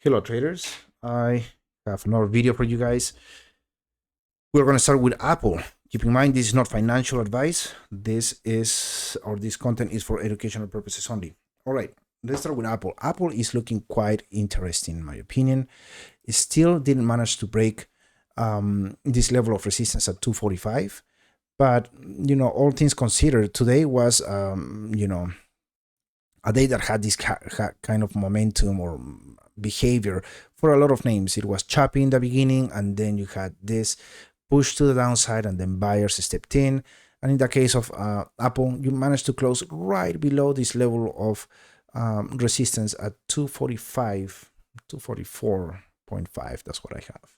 Hello traders, I have another video for you guys. We're going to start with Apple. Keep in mind, this is not financial advice. This content is for educational purposes only. All right, let's start with Apple. Apple is looking quite interesting in my opinion. It still didn't manage to break this level of resistance at 245. But, all things considered, today was, a day that had this kind of momentum or behavior for a lot of names. It was choppy in the beginning, and then you had this push to the downside, and then buyers stepped in. And in the case of Apple, you managed to close right below this level of resistance at 245, 244.5. That's what I have.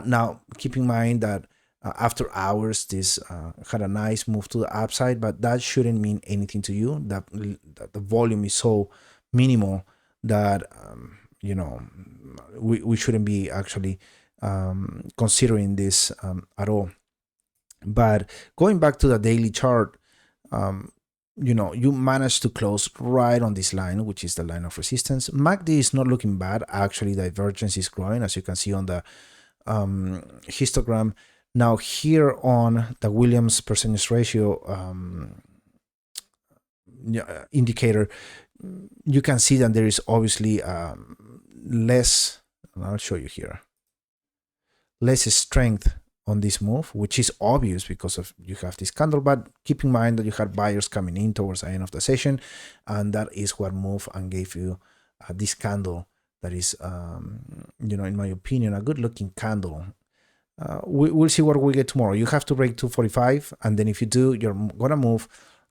Now, keep in mind that after hours, this had a nice move to the upside, but that shouldn't mean anything to you. That the volume is so minimal that we shouldn't be actually considering this at all. But going back to the daily chart, you managed to close right on this line, which is the line of resistance. MACD is not looking bad. Actually, divergence is growing, as you can see on the histogram. Now here on the Williams percentage ratio indicator, you can see that there is obviously less, I'll show you here, less strength on this move, which is obvious because of you have this candle, but keep in mind that you had buyers coming in towards the end of the session, and that is what moved and gave you this candle that is, in my opinion, a good looking candle. We'll see what we get tomorrow. You have to break 245, and then if you do, you're gonna move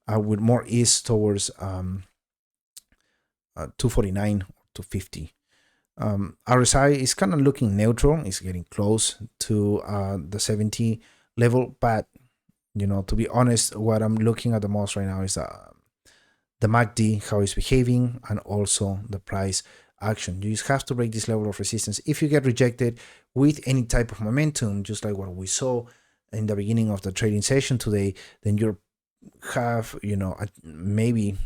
with more ease towards 249 or 250. RSI is kind of looking neutral. It's getting close to the 70 level, but to be honest, what I'm looking at the most right now is the MACD, how it's behaving, and also the price action. You just have to break this level of resistance. If you get rejected with any type of momentum, just like what we saw in the beginning of the trading session today, then you have, maybe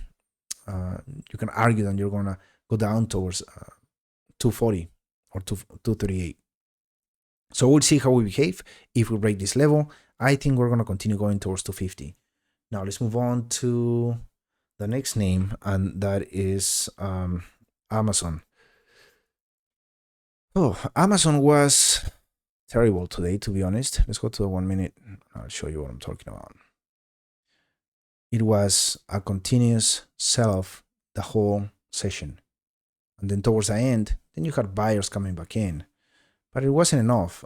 you can argue that you're gonna go down towards 240 or 238. So we'll see how we behave. If we break this level, I think we're gonna continue going towards 250. Now let's move on to the next name, and that is Amazon. Oh, Amazon was terrible today, to be honest. Let's go to the 1 minute. I'll show you what I'm talking about. It was a continuous sell-off the whole session. And then towards the end, then you had buyers coming back in. But it wasn't enough.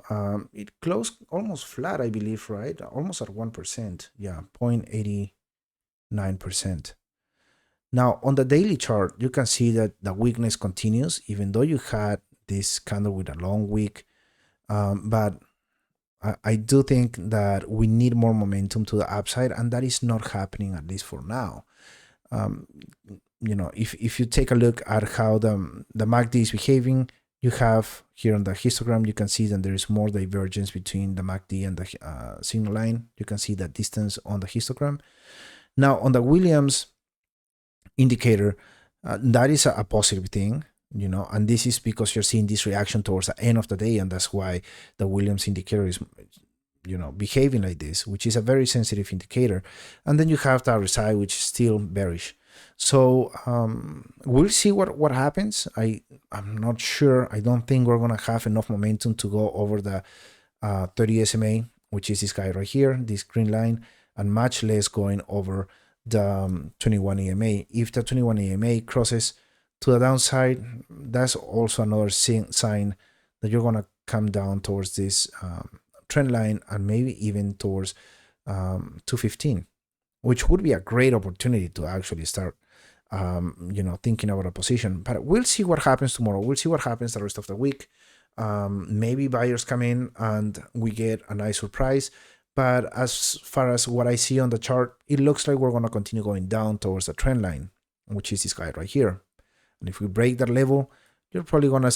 It closed almost flat, I believe, right? Almost at 1%. Yeah, 0.89%. Now, on the daily chart, you can see that the weakness continues, even though you had this candle with a long wick. But I do think that we need more momentum to the upside, and that is not happening, at least for now. If you take a look at how the MACD is behaving, you have here on the histogram, you can see that there is more divergence between the MACD and the signal line. You can see that distance on the histogram. Now, on the Williams indicator, that is a positive thing, and this is because you're seeing this reaction towards the end of the day, and that's why the Williams indicator is behaving like this, which is a very sensitive indicator. And then you have the RSI, which is still bearish. So we'll see what happens. I'm not sure. I don't think we're gonna have enough momentum to go over the 30 SMA, which is this guy right here, this green line, and much less going over the 21 EMA. If the 21 EMA crosses to the downside, that's also another sign that you're gonna come down towards this trend line, and maybe even towards 215, which would be a great opportunity to actually start thinking about a position. But we'll see what happens tomorrow. We'll see what happens the rest of the week. Maybe buyers come in and we get a nice surprise. But as far as what I see on the chart, it looks like we're going to continue going down towards the trend line, which is this guy right here. And if we break that level, you're probably going to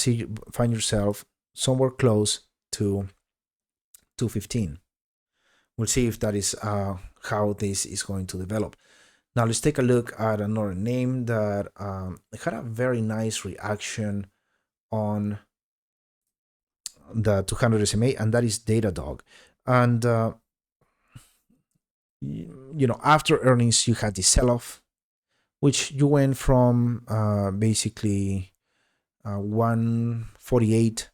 find yourself somewhere close to 215. We'll see if that is how this is going to develop. Now let's take a look at another name that had a very nice reaction on the 200 SMA, and that is Datadog. And after earnings, you had the sell-off, which you went from basically 148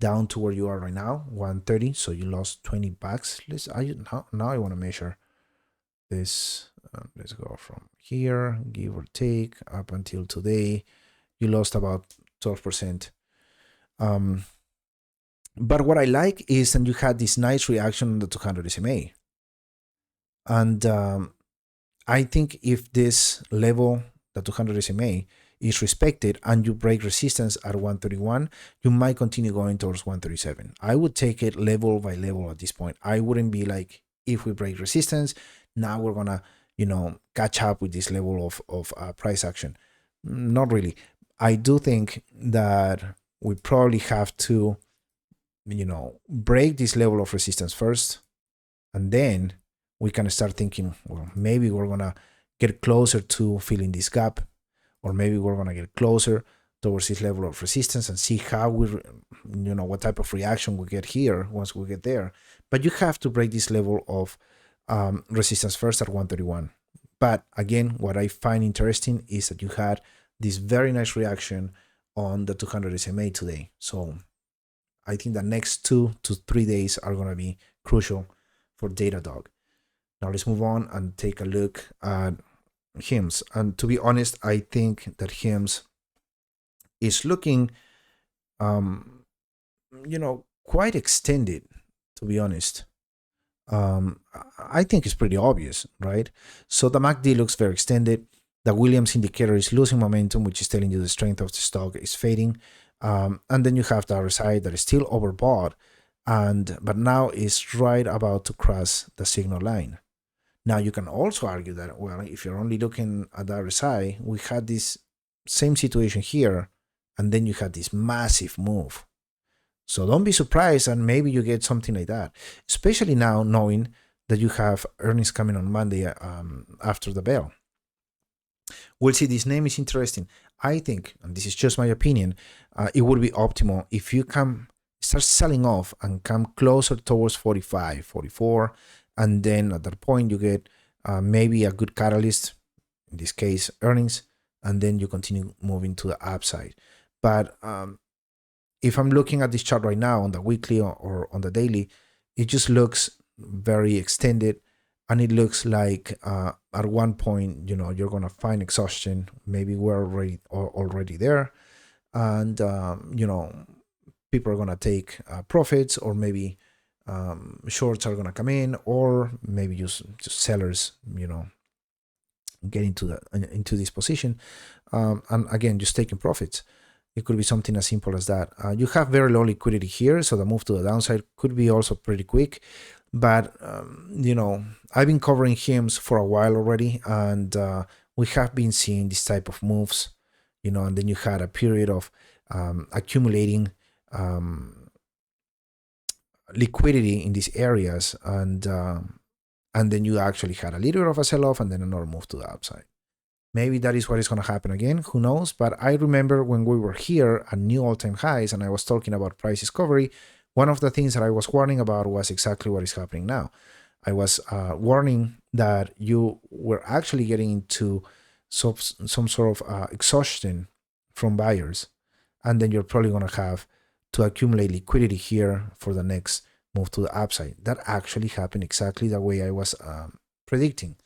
down to where you are right now, 130. So you lost $20. Now I want to measure this. Let's go from here, give or take, up until today. You lost about 12%. But what I like is that you had this nice reaction on the 200 SMA. And I think if this level, the 200 SMA, is respected and you break resistance at 131, you might continue going towards 137. I would take it level by level at this point. I wouldn't be like, if we break resistance, now we're gonna, catch up with this level of price action. Not really. I do think that we probably have to, break this level of resistance first, and then we can start thinking, well, maybe we're gonna get closer to filling this gap, or maybe we're gonna get closer towards this level of resistance and see how we, what type of reaction we get here once we get there. But you have to break this level of resistance first at 131. But again, what I find interesting is that you had this very nice reaction on the 200 SMA today. So I think the next 2 to 3 days are going to be crucial for Datadog. Now let's move on and take a look at HIMS. And to be honest, I think that HIMS is looking, quite extended, to be honest. I think it's pretty obvious, right? So the MACD looks very extended. The Williams indicator is losing momentum, which is telling you the strength of the stock is fading. And then you have the RSI that is still overbought, but now is right about to cross the signal line. Now you can also argue that, well, if you're only looking at the RSI, we had this same situation here, and then you had this massive move. So don't be surprised, and maybe you get something like that, especially now knowing that you have earnings coming on Monday after the bell. We'll see. This name is interesting. I think, and this is just my opinion, it would be optimal if you can start selling off and come closer towards 45, 44, and then at that point you get maybe a good catalyst, in this case earnings, and then you continue moving to the upside. But if I'm looking at this chart right now on the weekly or on the daily, it just looks very extended, and it looks like at one point, you're gonna find exhaustion. Maybe we're already there, and people are gonna take profits, or maybe shorts are gonna come in, or maybe just sellers, get into this position, and again, just taking profits. It could be something as simple as that. You have very low liquidity here, so the move to the downside could be also pretty quick. But, I've been covering HIMS for a while already, and we have been seeing this type of moves, and then you had a period of accumulating liquidity in these areas, and then you actually had a little bit of a sell-off and then another move to the upside. Maybe that is what is going to happen again. Who knows? But I remember when we were here at new all-time highs and I was talking about price discovery, one of the things that I was warning about was exactly what is happening now. I was warning that you were actually getting into some sort of exhaustion from buyers, and then you're probably going to have to accumulate liquidity here for the next move to the upside. That actually happened exactly the way I was predicting.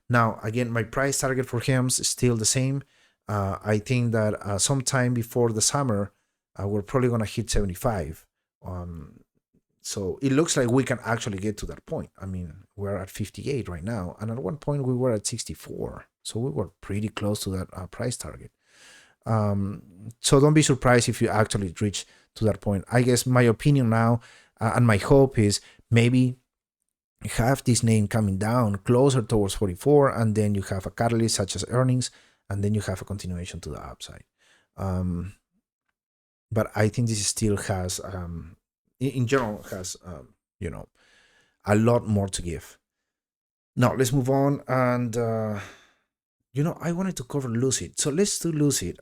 Now, again, my price target for HIMS is still the same. I think that sometime before the summer, we're probably going to hit 75. So it looks like we can actually get to that point. I mean, we're at 58 right now, and at one point we were at 64. So we were pretty close to that price target. So don't be surprised if you actually reach to that point. I guess my opinion now and my hope is maybe have this name coming down closer towards 44, and then you have a catalyst such as earnings, and then you have a continuation to the upside. But I think this still has, in general, has a lot more to give. Now let's move on, and I wanted to cover Lucid, so let's do Lucid.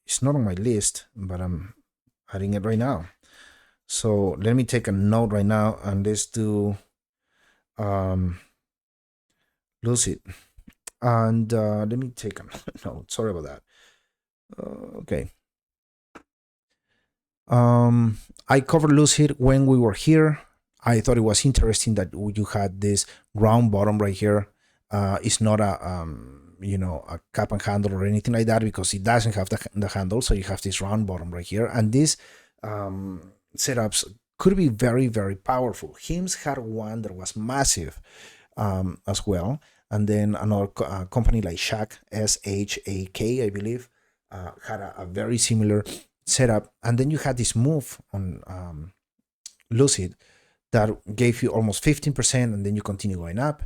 it's not on my list, but I'm adding it right now. So let me take a note right now, and let's do Lucid. And let me take a note. Sorry about that. Okay. I covered Lucid when we were here. I thought it was interesting that you had this round bottom right here. It's not a a cap and handle or anything like that, because it doesn't have the handle. So you have this round bottom right here, and these setups could be very, very powerful. HIMS had one that was massive as well, and then another company like SHAK, SHAK, I believe, had a very similar setup. And then you had this move on Lucid that gave you almost 15%, and then you continue going up.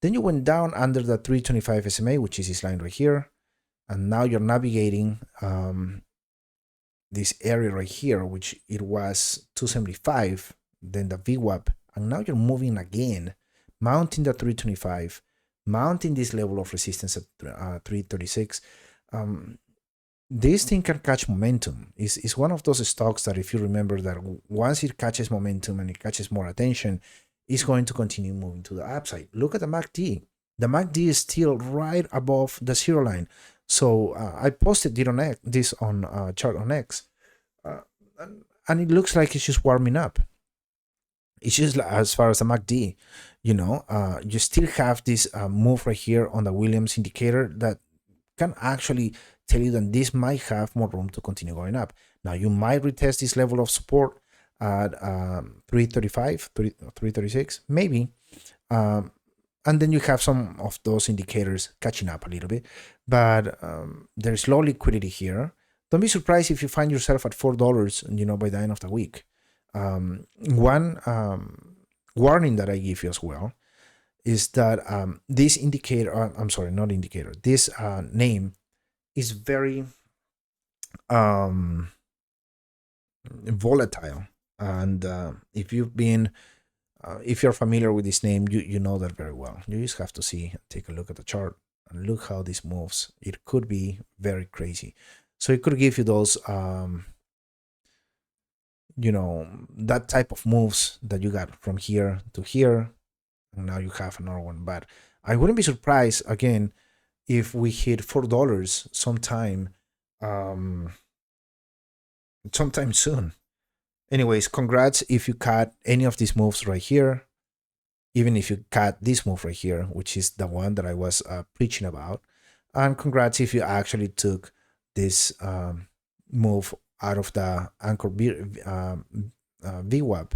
Then you went down under the 325 SMA, which is this line right here, and now you're navigating this area right here, which it was 275, then the VWAP, and now you're moving again, mounting the 325, mounting this level of resistance at 336. This thing can catch momentum. It's one of those stocks that, if you remember, that once it catches momentum and it catches more attention, it's going to continue moving to the upside. Look at the MACD. The MACD is still right above the 0 line. So I posted this on chart on X, and it looks like it's just warming up. It's just, as far as the MACD, you still have this move right here on the Williams indicator that can actually tell you that this might have more room to continue going up. Now, you might retest this level of support at 335, 336, maybe. And then you have some of those indicators catching up a little bit. But there's low liquidity here. Don't be surprised if you find yourself at $4, by the end of the week. One warning that I give you as well is that this indicator, I'm sorry, not indicator, this name is very volatile. And if you're familiar with this name, you know that very well. You just have to take a look at the chart and look how this moves. It could be very crazy. So it could give you those, that type of moves that you got from here to here, and now you have another one. But I wouldn't be surprised, again, if we hit $4 sometime soon. Anyways, congrats if you caught any of these moves right here, even if you caught this move right here, which is the one that I was preaching about. And congrats if you actually took this move out of the anchor VWAP,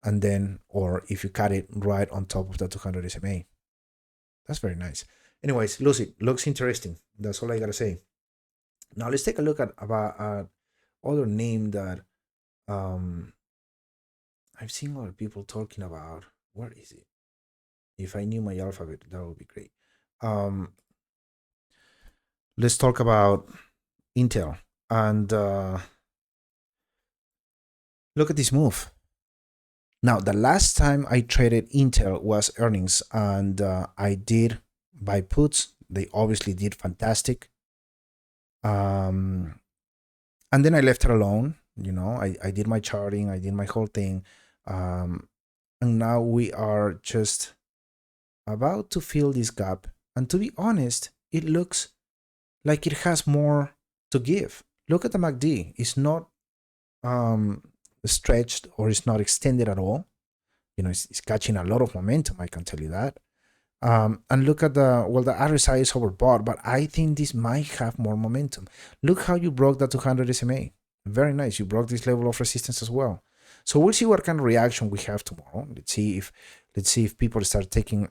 and then, or if you cut it right on top of the 200 SMA. That's very nice. Anyways, Lucid looks interesting. That's all I gotta say. Now let's take a look at other name that I've seen other people talking about. Where is it? If I knew my alphabet, that would be great. Let's talk about Intel. And look at this move. Now, the last time I traded Intel was earnings, and I did buy puts. They obviously did fantastic. And then I left it alone. I did my charting, I did my whole thing. And now we are just about to fill this gap. And to be honest, it looks like it has more to give. Look at the MACD. It's not stretched, or it's not extended at all. It's catching a lot of momentum, I can tell you that. And look at the RSI is overbought, but I think this might have more momentum. Look how you broke the 200 SMA. Very nice. You broke this level of resistance as well. So we'll see what kind of reaction we have tomorrow. Let's see if people start taking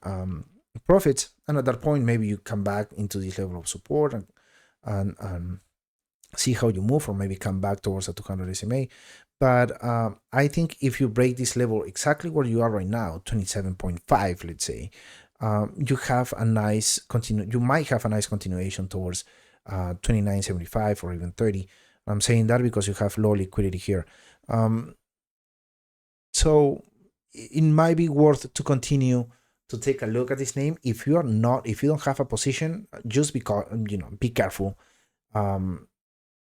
profits, and at that point maybe you come back into this level of support and see how you move, or maybe come back towards the 200 SMA. But I think if you break this level exactly where you are right now, 27.5, let's say, you have a nice you might have a nice continuation towards 29.75 or even 30. I'm saying that because you have low liquidity here. So it might be worth to continue to take a look at this name. If you don't have a position, just be careful.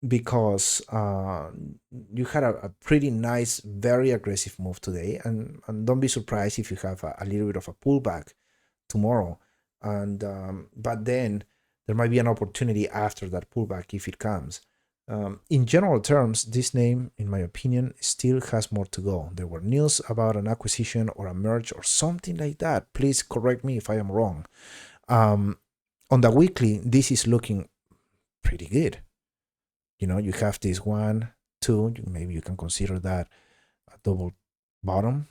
because you had a pretty nice, very aggressive move today, and don't be surprised if you have a little bit of a pullback tomorrow. And but then there might be an opportunity after that pullback if it comes. In general terms, this name, in my opinion, still has more to go. There were news about an acquisition or a merge or something like that. Please correct me if I am wrong. On the weekly, this is looking pretty good. You know, you have this 1, 2, maybe you can consider that a double bottom.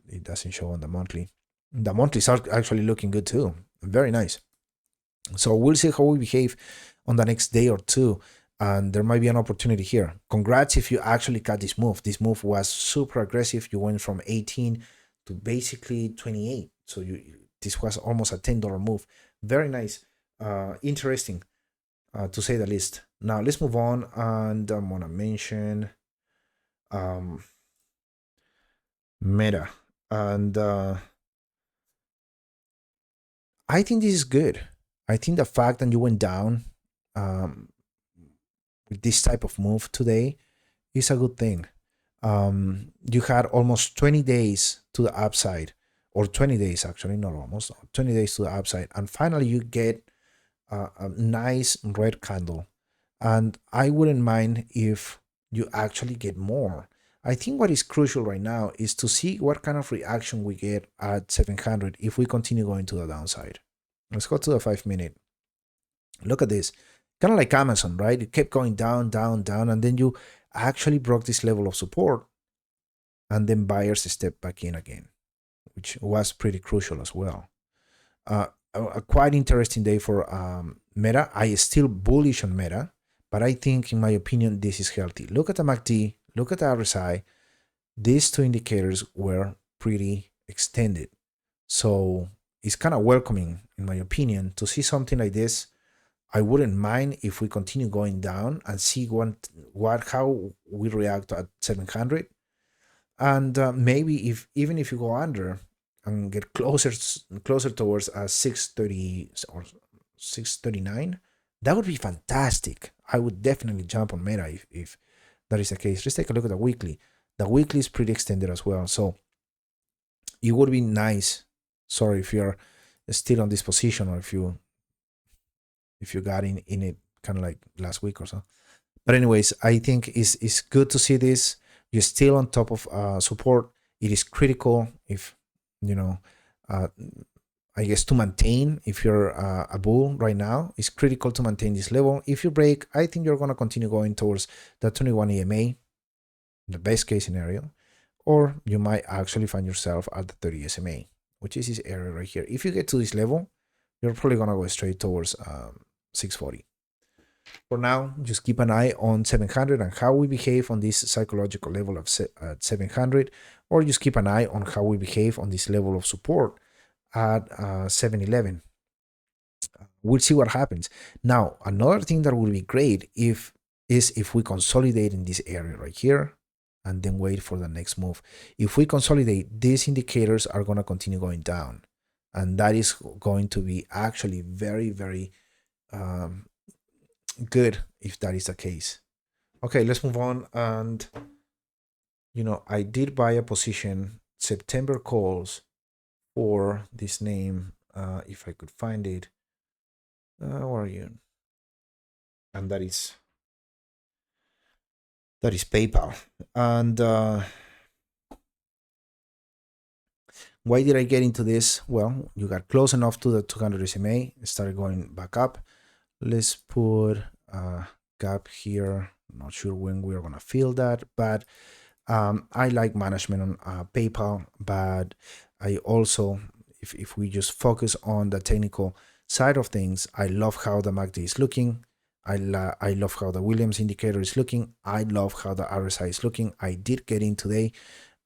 It doesn't show on the monthly. The monthlies are actually looking good too. Very nice. So we'll see how we behave on the next day or two. And there might be an opportunity here. Congrats if you actually got this move. This move was super aggressive. You went from 18 to basically 28. So this was almost a $10 move. Very nice. Interesting, to say the least. Now let's move on, and I'm gonna mention Meta. And I think this is good. I think the fact that you went down with this type of move today is a good thing. You had almost 20 days to the upside, or 20 days actually, not almost, 20 days to the upside, and finally you get a nice red candle. And I wouldn't mind if you actually get more. I think what is crucial right now is to see what kind of reaction we get at 700 if we continue going to the downside. Let's go to the 5-minute. Look at this. Kind of like Amazon, right? It kept going down, down, down, and then you actually broke this level of support, and then buyers step back in again, which was pretty crucial as well. A quite interesting day for Meta. I is still bullish on Meta, but I think, in my opinion, this is healthy. Look at the MACD, look at the RSI. These two indicators were pretty extended. So it's kind of welcoming, in my opinion, to see something like this. I wouldn't mind if we continue going down and see how we react at 700. And maybe even if you go under and get closer towards 630 or 639, that would be fantastic. I would definitely jump on Meta if that is the case. Let's take a look at the weekly. The weekly is pretty extended as well, so it would be nice. Sorry if you're still on this position, or if you got in it kind of like last week or so. But anyways, I think it's good to see this. You're still on top of support. It is critical if, I guess, to maintain. If you're a bull right now, it's critical to maintain this level. If you break, I think you're going to continue going towards the 21 EMA, the best case scenario, or you might actually find yourself at the 30 SMA, which is this area right here. If you get to this level, you're probably going to go straight towards 640. For now, just keep an eye on 700 and how we behave on this psychological level of 700, or just keep an eye on how we behave on this level of support at 711. We'll see what happens. Now, another thing that will be great is if we consolidate in this area right here and then wait for the next move. If we consolidate, these indicators are going to continue going down, and that is going to be actually very, very good if that is the case. Okay, let's move on. And I did buy a position, September calls, for this name, if I could find it. Where are you? And that is PayPal. And why did I get into this? Well, you got close enough to the 200 SMA, started going back up. Let's put a gap here. Not sure when we're gonna fill that, but I like management on PayPal. But I also, if we just focus on the technical side of things, I love how the MACD is looking. I love how the Williams indicator is looking. I love how the RSI is looking. I did get in today,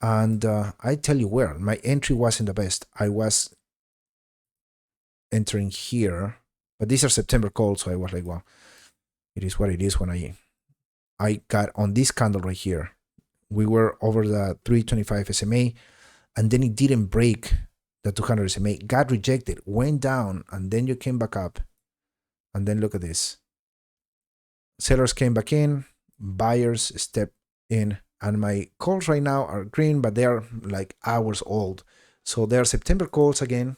and I tell you where my entry wasn't the best. I was entering here, but these are September calls, so I was like, well, it is what it is. When I got on this candle right here, we were over the 325 SMA, and then it didn't break the 200 SMA, got rejected, went down, and then you came back up, and then look at this. sellers came back in, buyers stepped in, and my calls right now are green, but they are like hours old. So they are September calls again.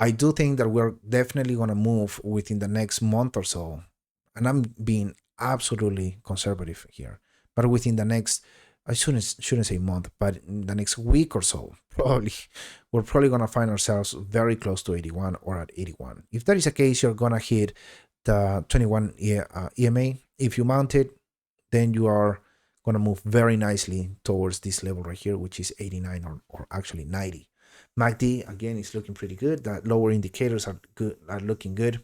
I do think that we're definitely going to move within the next month or so. And I'm being absolutely conservative here. But within the next, I shouldn't say month, but in the next week or so, probably, we're probably going to find ourselves very close to 81 or at 81. If that is the case, you're going to hit the 21 EMA. If you mount it, then you are going to move very nicely towards this level right here, which is 89 or actually 90. MACD again is looking pretty good. The lower indicators are looking good,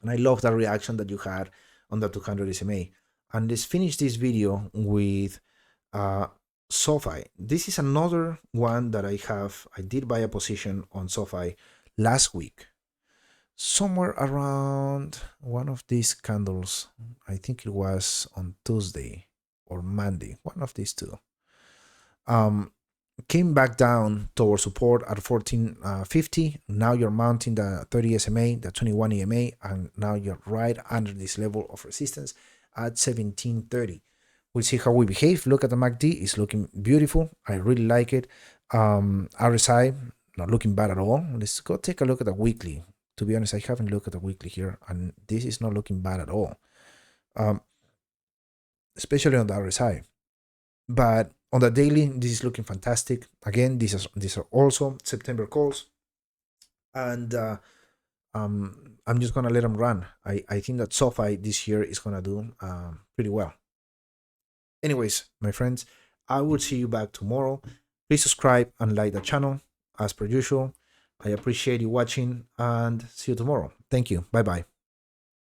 and I love that reaction that you had on the 200 SMA. And let's finish this video with SOFI. This is another one that I did buy a position on SOFI last week, somewhere around one of these candles. I think it was on Tuesday or Monday, one of these two. Came back down towards support at 1450. Now you're mounting the 30 SMA, the 21 EMA, and now you're right under this level of resistance at 1730. We'll see how we behave. Look at the MACD, it's looking beautiful. I really like it. RSI, not looking bad at all. Let's go take a look at the weekly. To be honest, I haven't looked at the weekly here, and this is not looking bad at all, especially on the RSI. But on the daily, this is looking fantastic. Again, these are also September calls, and I'm just gonna let them run. I think that SOFI this year is gonna do pretty well. Anyways, my friends, I will see you back tomorrow. Please subscribe and like the channel as per usual. I appreciate you watching, and see you tomorrow. Thank you. Bye bye.